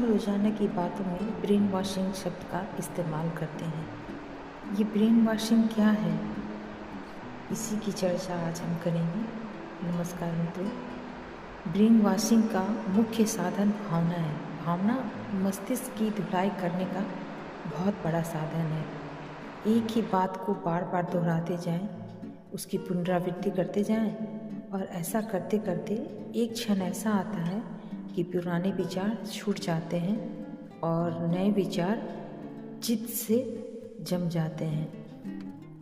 रोजाना की बातों में ब्रेन वॉशिंग शब्द का इस्तेमाल करते हैं। ये ब्रेन वॉशिंग क्या है, इसी की चर्चा आज हम करेंगे। नमस्कार मित्रों। ब्रेन वॉशिंग का मुख्य साधन भावना है। भावना मस्तिष्क की धुलाई करने का बहुत बड़ा साधन है। एक ही बात को बार बार दोहराते जाएं, उसकी पुनरावृत्ति करते जाएं और ऐसा करते करते एक क्षण ऐसा आता है कि पुराने विचार छूट जाते हैं और नए विचार चित्त से जम जाते हैं,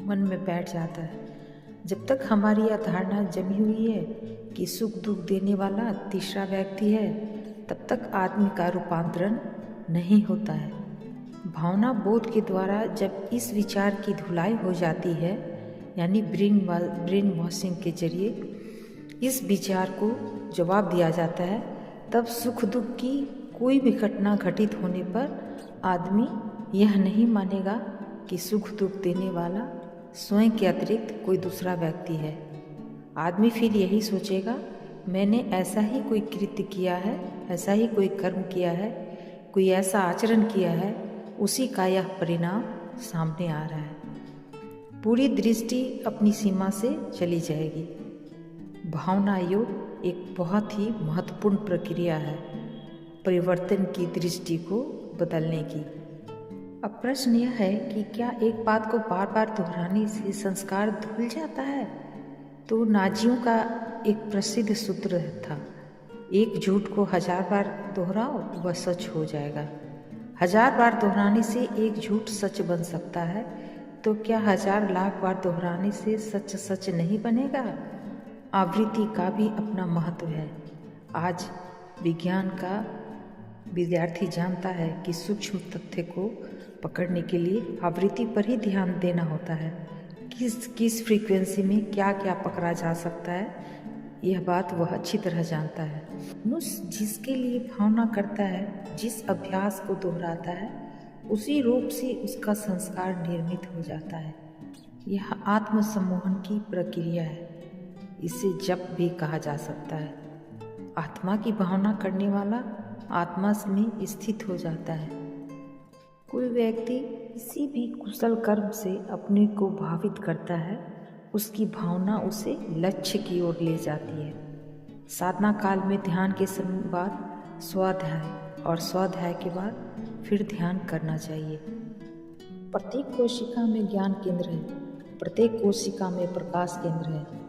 मन में बैठ जाता है। जब तक हमारी यह धारणा जमी हुई है कि सुख दुख देने वाला तीसरा व्यक्ति है, तब तक आदमी का रूपांतरण नहीं होता है। भावना बोध के द्वारा जब इस विचार की धुलाई हो जाती है, यानी ब्रेन वॉशिंग के जरिए इस विचार को जवाब दिया जाता है, तब सुख दुख की कोई भी घटना घटित होने पर आदमी यह नहीं मानेगा कि सुख दुख देने वाला स्वयं के अतिरिक्त कोई दूसरा व्यक्ति है। आदमी फिर यही सोचेगा, मैंने ऐसा ही कोई कृत्य किया है, ऐसा ही कोई कर्म किया है, कोई ऐसा आचरण किया है, उसी का यह परिणाम सामने आ रहा है। पूरी दृष्टि अपनी सीमा से चली जाएगी। भावना योग एक बहुत ही महत्वपूर्ण प्रक्रिया है परिवर्तन की दृष्टि को बदलने की। अब प्रश्न यह है कि क्या एक बात को बार बार दोहराने से संस्कार धुल जाता है? तो नाजियों का एक प्रसिद्ध सूत्र था, एक झूठ को 1000 बार दोहराओ वह सच हो जाएगा। 1000 बार दोहराने से एक झूठ सच बन सकता है, तो क्या 1000 लाख बार दोहराने से सच सच नहीं बनेगा? आवृत्ति का भी अपना महत्व है। आज विज्ञान का विद्यार्थी जानता है कि सूक्ष्म तथ्य को पकड़ने के लिए आवृत्ति पर ही ध्यान देना होता है। किस फ्रीक्वेंसी में क्या क्या पकड़ा जा सकता है, यह बात वह अच्छी तरह जानता है। मनुष्य जिसके लिए भावना करता है, जिस अभ्यास को दोहराता है, उसी रूप से उसका संस्कार निर्मित हो जाता है। यह आत्मसम्मोहन की प्रक्रिया है। इसे जप भी कहा जा सकता है। आत्मा की भावना करने वाला आत्मा में स्थित हो जाता है। कोई व्यक्ति किसी भी कुशल कर्म से अपने को भावित करता है, उसकी भावना उसे लक्ष्य की ओर ले जाती है। साधना काल में ध्यान के समय बाद स्वाध्याय और स्वाध्याय के बाद फिर ध्यान करना चाहिए। प्रत्येक कोशिका में ज्ञान केंद्र है, प्रत्येक कोशिका में प्रकाश केंद्र है।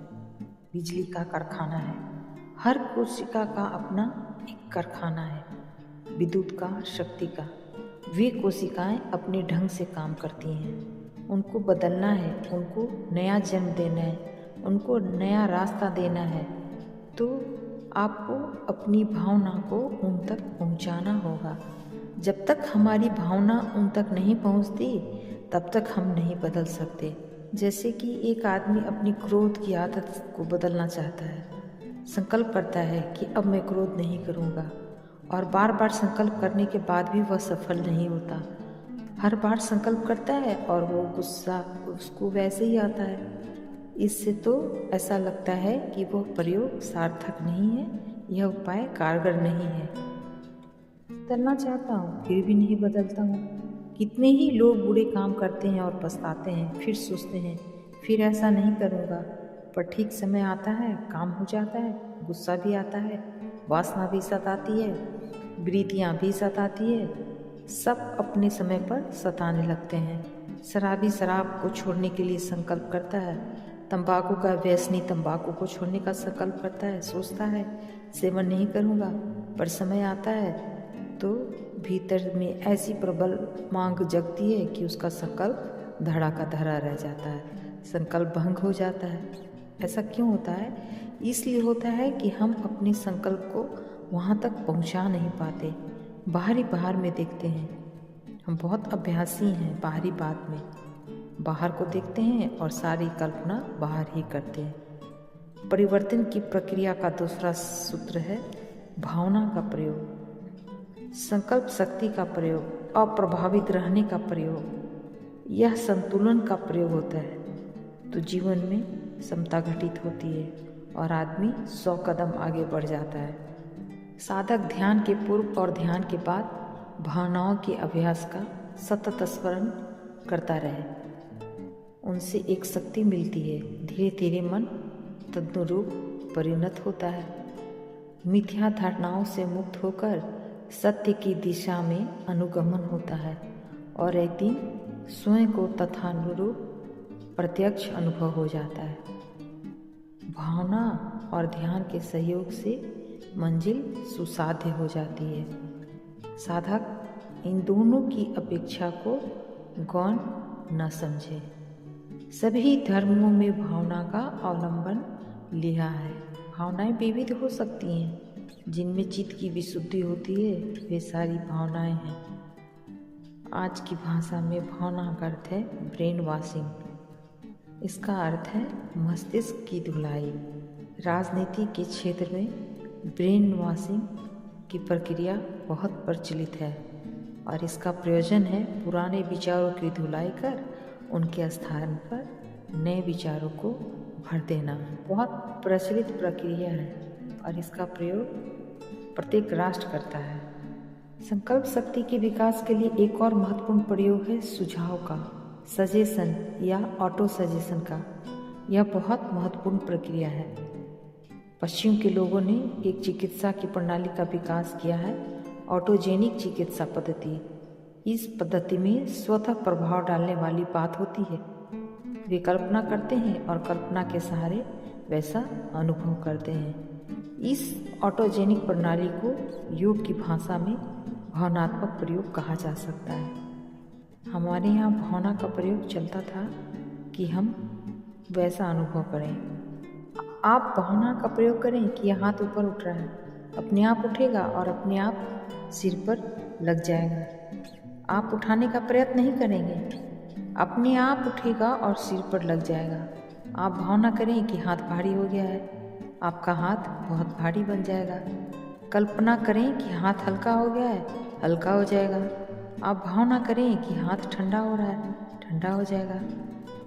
बिजली का कारखाना है, हर कोशिका का अपना एक कारखाना है। विद्युत का, शक्ति का। वे कोशिकाएं अपने ढंग से काम करती हैं। उनको बदलना है, उनको नया जन्म देना है, उनको नया रास्ता देना है, तो आपको अपनी भावना को उन तक पहुंचाना होगा। जब तक हमारी भावना उन तक नहीं पहुंचती, तब तक हम नहीं बदल सकते। जैसे कि एक आदमी अपनी क्रोध की आदत को बदलना चाहता है, संकल्प करता है कि अब मैं क्रोध नहीं करूँगा, और बार बार संकल्प करने के बाद भी वह सफल नहीं होता। हर बार संकल्प करता है और वो गुस्सा उसको वैसे ही आता है। इससे तो ऐसा लगता है कि वह प्रयोग सार्थक नहीं है, यह उपाय कारगर नहीं है। बदलना चाहता हूँ फिर भी नहीं बदलता हूँ। कितने ही लोग बुरे काम करते हैं और पछताते हैं, फिर सोचते हैं फिर ऐसा नहीं करूँगा, पर ठीक समय आता है, काम हो जाता है, गुस्सा भी आता है, वासना भी सताती है, वृत्तियाँ भी सताती है, सब अपने समय पर सताने लगते हैं। शराबी शराब को छोड़ने के लिए संकल्प करता है, तंबाकू का व्यसनी तंबाकू को छोड़ने का संकल्प करता है, सोचता है सेवन नहीं करूँगा, पर समय आता है तो भीतर में ऐसी प्रबल मांग जगती है कि उसका संकल्प धड़ा का धड़ा रह जाता है, संकल्प भंग हो जाता है। ऐसा क्यों होता है? इसलिए होता है कि हम अपने संकल्प को वहाँ तक पहुँचा नहीं पाते। बाहर में देखते हैं, हम बहुत अभ्यासी हैं बाहरी बात में, बाहर को देखते हैं और सारी कल्पना बाहर ही करते हैं। परिवर्तन की प्रक्रिया का दूसरा सूत्र है भावना का प्रयोग, संकल्प शक्ति का प्रयोग, अप्रभावित रहने का प्रयोग। यह संतुलन का प्रयोग होता है तो जीवन में समता घटित होती है और आदमी 100 कदम आगे बढ़ जाता है। साधक ध्यान के पूर्व और ध्यान के बाद भावनाओं के अभ्यास का सतत स्मरण करता रहे। उनसे एक शक्ति मिलती है। धीरे धीरे मन तदनुरूप परिणत होता है। मिथ्या धारणाओं से मुक्त होकर सत्य की दिशा में अनुगमन होता है और एक दिन स्वयं को तथानुरूप प्रत्यक्ष अनुभव हो जाता है। भावना और ध्यान के सहयोग से मंजिल सुसाध्य हो जाती है। साधक इन दोनों की अपेक्षा को गौण न समझे। सभी धर्मों में भावना का अवलंबन लिया है। भावनाएं विविध हो सकती हैं। जिनमें चित्त की विशुद्धि होती है वे सारी भावनाएं हैं। आज की भाषा में भावना का अर्थ है ब्रेन वॉशिंग। इसका अर्थ है मस्तिष्क की धुलाई। राजनीति के क्षेत्र में ब्रेन वॉशिंग की प्रक्रिया बहुत प्रचलित है और इसका प्रयोजन है पुराने विचारों की धुलाई कर उनके स्थान पर नए विचारों को भर देना। बहुत प्रचलित प्रक्रिया है और इसका प्रयोग प्रत्येक राष्ट्र करता है। संकल्प शक्ति के विकास के लिए एक और महत्वपूर्ण प्रयोग है सुझाव का, सजेशन या ऑटो सजेशन का। यह बहुत महत्वपूर्ण प्रक्रिया है। पश्चिम के लोगों ने एक चिकित्सा की प्रणाली का विकास किया है, ऑटोजेनिक चिकित्सा पद्धति। इस पद्धति में स्वतः प्रभाव डालने वाली बात होती है। वे कल्पना करते हैं और कल्पना के सहारे वैसा अनुभव करते हैं। इस ऑटोजेनिक प्रणाली को योग की भाषा में भावनात्मक प्रयोग कहा जा सकता है। हमारे यहाँ भावना का प्रयोग चलता था कि हम वैसा अनुभव करें। आप भावना का प्रयोग करें कि यह हाथ ऊपर उठ रहा है, अपने आप उठेगा और अपने आप सिर पर लग जाएगा। आप उठाने का प्रयत्न नहीं करेंगे, अपने आप उठेगा और सिर पर लग जाएगा। आप भावना करें कि हाथ भारी हो गया है, आपका हाथ बहुत भारी बन जाएगा। कल्पना करें कि हाथ हल्का हो गया है, हल्का हो जाएगा। आप भावना करें कि हाथ ठंडा हो रहा है, ठंडा हो जाएगा।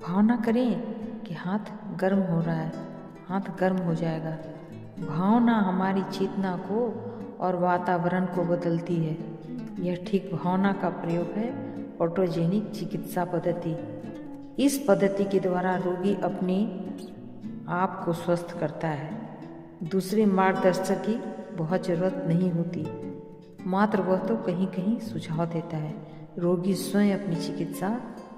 भावना करें कि हाथ गर्म हो रहा है, हाथ गर्म हो जाएगा। भावना हमारी चेतना को और वातावरण को बदलती है। यह ठीक भावना का प्रयोग है ऑटोजेनिक चिकित्सा पद्धति। इस पद्धति के द्वारा रोगी अपने आप को स्वस्थ करता है। दूसरे मार्गदर्शक की बहुत ज़रूरत नहीं होती, मात्र वह तो कहीं कहीं सुझाव देता है। रोगी स्वयं अपनी चिकित्सा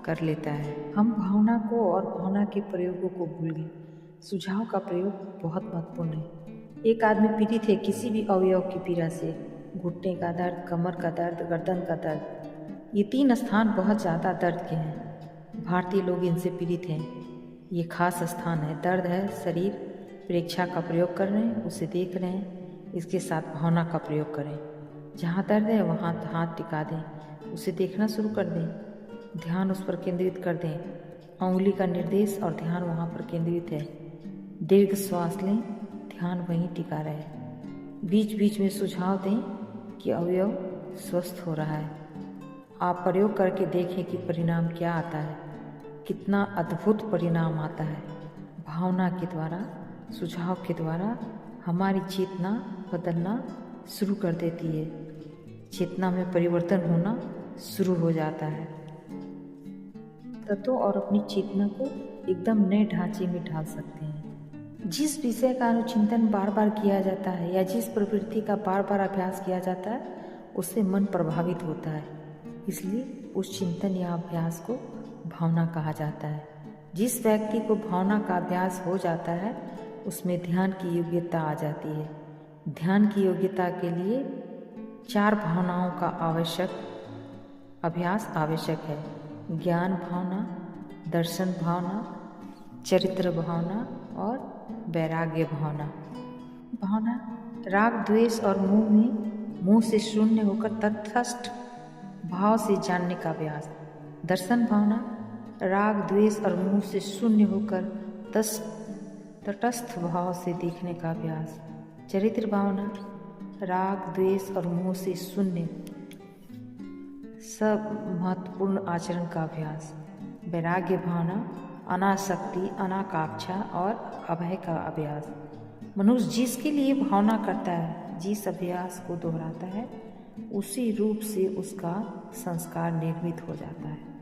कर लेता है। हम भावना को और भावना के प्रयोगों को भूल गए। सुझाव का प्रयोग बहुत महत्वपूर्ण है। एक आदमी पीड़ित है किसी भी अवयव की पीड़ा से, घुटने का दर्द, कमर का दर्द, गर्दन का दर्द। ये 3 स्थान बहुत ज़्यादा दर्द के हैं। भारतीय लोग इनसे पीड़ित हैं। ये खास स्थान है, दर्द है, शरीर प्रेक्षा का प्रयोग कर रहे हैं, उसे देख रहे हैं, इसके साथ भावना का प्रयोग करें। जहाँ दर्द है वहाँ हाथ टिका दें, उसे देखना शुरू कर दें, ध्यान उस पर केंद्रित कर दें। उंगली का निर्देश और ध्यान वहाँ पर केंद्रित है। दीर्घ श्वास लें, ध्यान वहीं टिका रहे। बीच बीच में सुझाव दें कि अवयव स्वस्थ हो रहा है। आप प्रयोग करके देखें कि परिणाम क्या आता है, कितना अद्भुत परिणाम आता है। भावना के द्वारा, सुझाव के द्वारा हमारी चेतना बदलना शुरू कर देती है। चेतना में परिवर्तन होना शुरू हो जाता है। तत्वों और अपनी चेतना को एकदम नए ढांचे में ढाल सकते हैं। जिस विषय का अनुचिंतन बार बार किया जाता है या जिस प्रवृत्ति का बार बार अभ्यास किया जाता है उससे मन प्रभावित होता है। इसलिए उस चिंतन या अभ्यास को भावना कहा जाता है। जिस व्यक्ति को भावना का अभ्यास हो जाता है उसमें ध्यान की योग्यता आ जाती है। ध्यान की योग्यता के लिए 4 भावनाओं का अभ्यास आवश्यक है। ज्ञान भावना, दर्शन भावना, चरित्र भावना और वैराग्य भावना। भावना राग, द्वेष और मोह से शून्य होकर तटस्थ भाव से जानने का अभ्यास। दर्शन भावना राग, द्वेष और मोह से शून्य होकर तटस्थ भाव से देखने का अभ्यास। चरित्र भावना राग, द्वेष और मोह से शून्य सब महत्वपूर्ण आचरण का अभ्यास। वैराग्य भावना अनासक्ति, अनाकांक्षा और अभय का अभ्यास। मनुष्य जिसके लिए भावना करता है, जिस अभ्यास को दोहराता है उसी रूप से उसका संस्कार निर्मित हो जाता है।